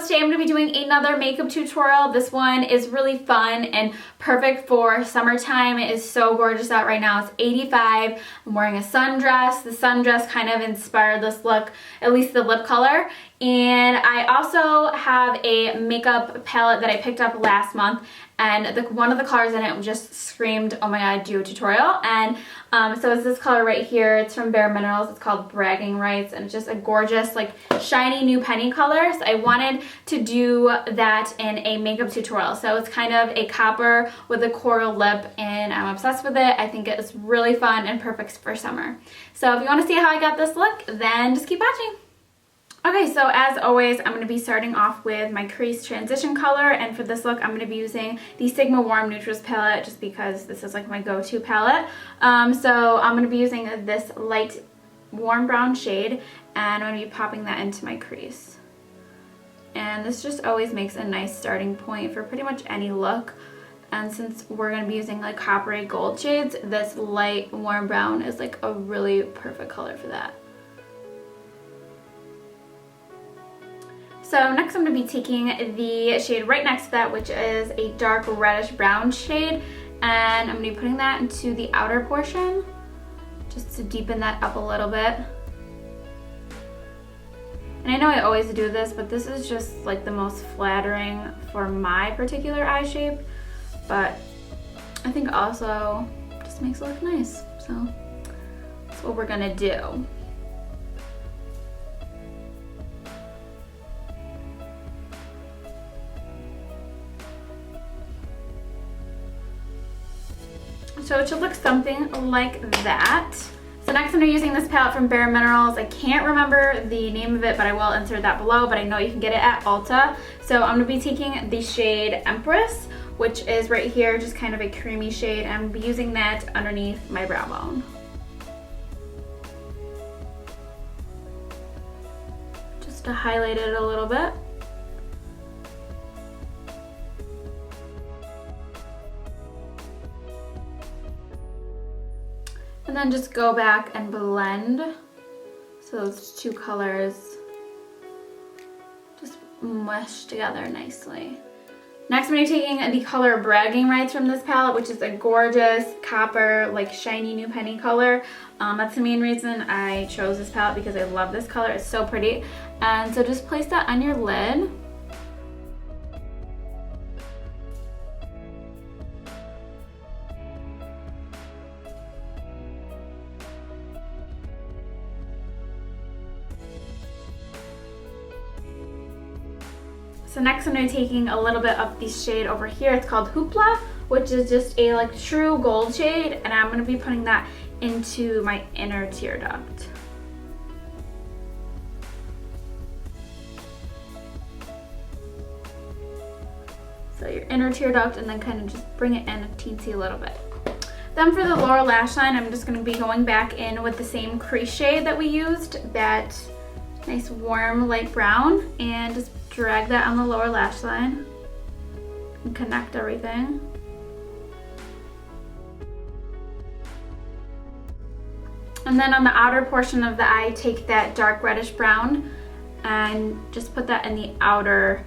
today I'm going to be doing another makeup tutorial. This one is really fun and perfect for summertime. It is so gorgeous out right now. It's 85. I'm wearing a sundress. The sundress kind of inspired this look, at least the lip color. And I also have a makeup palette that I picked up last month, and one of the colors in it just screamed, oh my god, do a tutorial. And so it's this color right here. It's from Bare Minerals. It's called Bragging Rights, and it's just a gorgeous, like, shiny new penny color. So I wanted to do that in a makeup tutorial. So it's kind of a copper with a coral lip, and I'm obsessed with it. I think it's really fun and perfect for summer. So if you want to see how I got this look, then just keep watching. Okay, so as always, I'm going to be starting off with my crease transition color, and for this look, I'm going to be using the Sigma Warm Neutrals palette just because this is like my go-to palette. So I'm going to be using this light warm brown shade, and I'm going to be popping that into my crease. And this just always makes a nice starting point for pretty much any look. And since we're going to be using like coppery gold shades, this light warm brown is like a really perfect color for that. So next I'm going to be taking the shade right next to that, which is a dark reddish brown shade, and I'm going to be putting that into the outer portion just to deepen that up a little bit. And I know I always do this, but this is just like the most flattering for my particular eye shape, but I think also just makes it look nice. So that's what we're going to do. So it should look something like that. So next I'm using this palette from Bare Minerals. I can't remember the name of it, but I will insert that below, but I know you can get it at ULTA. So I'm going to be taking the shade Empress, which is right here, just kind of a creamy shade. I'm going to be using that underneath my brow bone. Just to highlight it a little bit. And then just go back and blend so those two colors just mush together nicely. Next I'm going to be taking the color Bragging Rights from this palette, which is a gorgeous copper, like shiny new penny color. That's the main reason I chose this palette, because I love this color. It's so pretty. And so just place that on your lid. So next I'm going to be taking a little bit of the shade over here. It's called Hoopla, which is just a like true gold shade, and I'm going to be putting that into my inner tear duct. So your inner tear duct, and then kind of just bring it in a teensy little bit. Then for the lower lash line, I'm just going to be going back in with the same crease shade that we used, that nice warm light brown, and just drag that on the lower lash line and connect everything. And then on the outer portion of the eye, take that dark reddish brown and just put that in the outer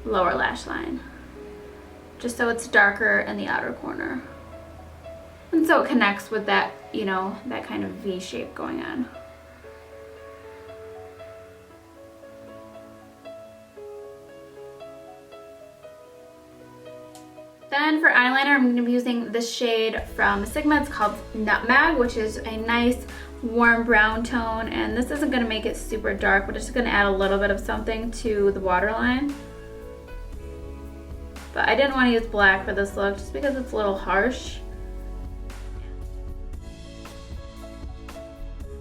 lower lash line, just so it's darker in the outer corner. And so it connects with that, you know, that kind of V shape going on. Then for eyeliner, I'm going to be using this shade from Sigma. It's called Nutmeg, which is a nice warm brown tone, and this isn't going to make it super dark, but it's just going to add a little bit of something to the waterline. But I didn't want to use black for this look just because it's a little harsh.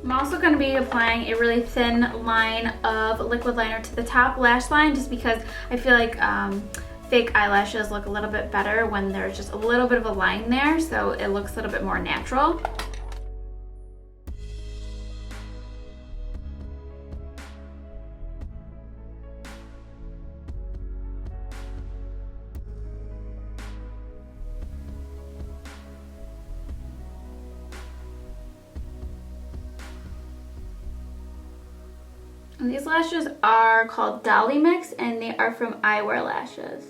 I'm also going to be applying a really thin line of liquid liner to the top lash line, just because I feel like fake eyelashes look a little bit better when there's just a little bit of a line there, so it looks a little bit more natural. And these lashes are called Dollymix, and they are from Eyewear Lashes.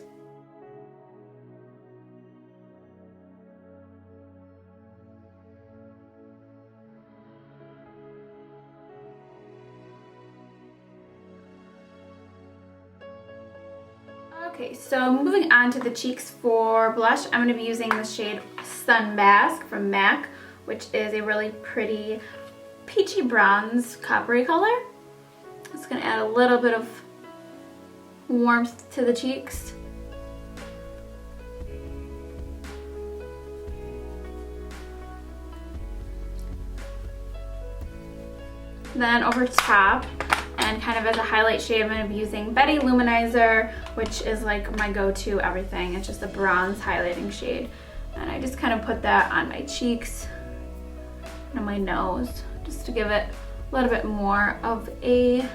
Okay, so moving on to the cheeks for blush, I'm going to be using the shade Sunbasque from MAC, which is a really pretty peachy bronze coppery color. It's going to add a little bit of warmth to the cheeks. Then over top, and kind of as a highlight shade, I'm going to be using Betty Luminizer, which is like my go-to everything. It's just a bronze highlighting shade. And I just kind of put that on my cheeks and on my nose, just to give it a little bit more of a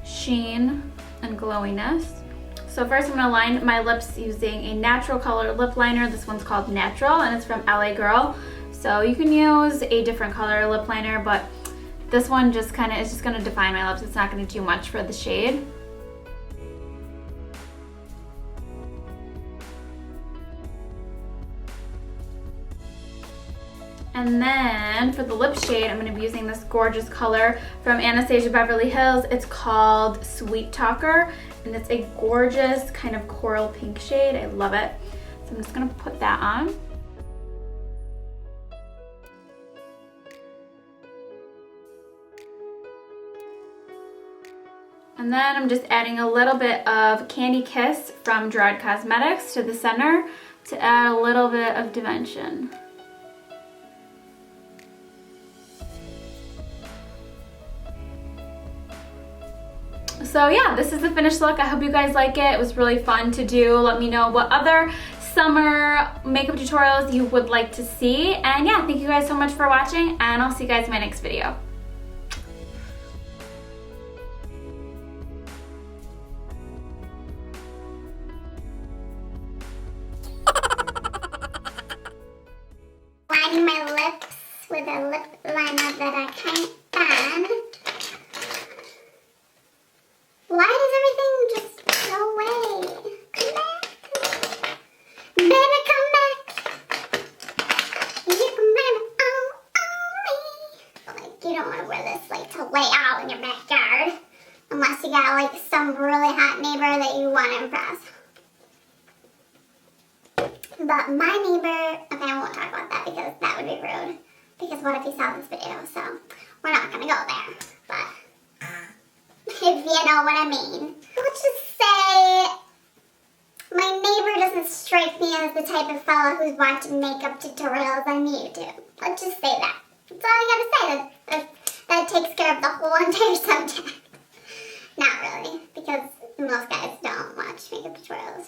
sheen and glowiness. So first I'm going to line my lips using a natural color lip liner. This one's called Natural, and it's from LA Girl. So you can use a different color lip liner, but this one just kind of is just going to define my lips. It's not going to do much for the shade. And then for the lip shade, I'm going to be using this gorgeous color from Anastasia Beverly Hills. It's called Sweet Talker, and it's a gorgeous kind of coral pink shade. I love it. So I'm just going to put that on. And then I'm just adding a little bit of Candy Kiss from Gerard Cosmetics to the center to add a little bit of dimension. So yeah, this is the finished look. I hope you guys like it. It was really fun to do. Let me know what other summer makeup tutorials you would like to see. And yeah, thank you guys so much for watching, and I'll see you guys in my next video. Lining my lips with a lip liner that I can't find. Why does everything just go away? Come back. Baby, come back. You can blame it on me. Like, you don't want to wear this like to lay out in your backyard. Unless you got like some really hot neighbor that you want to impress. But my neighbor, okay, I won't talk about that because that would be rude. Because what if he saw this video? So we're not going to go there. But if you know what I mean. Let's just say my neighbor doesn't strike me as the type of fellow who's watching makeup tutorials on YouTube. Let's just say that. That's all I gotta say. That takes care of the whole entire subject. Not really, because most guys don't watch makeup tutorials.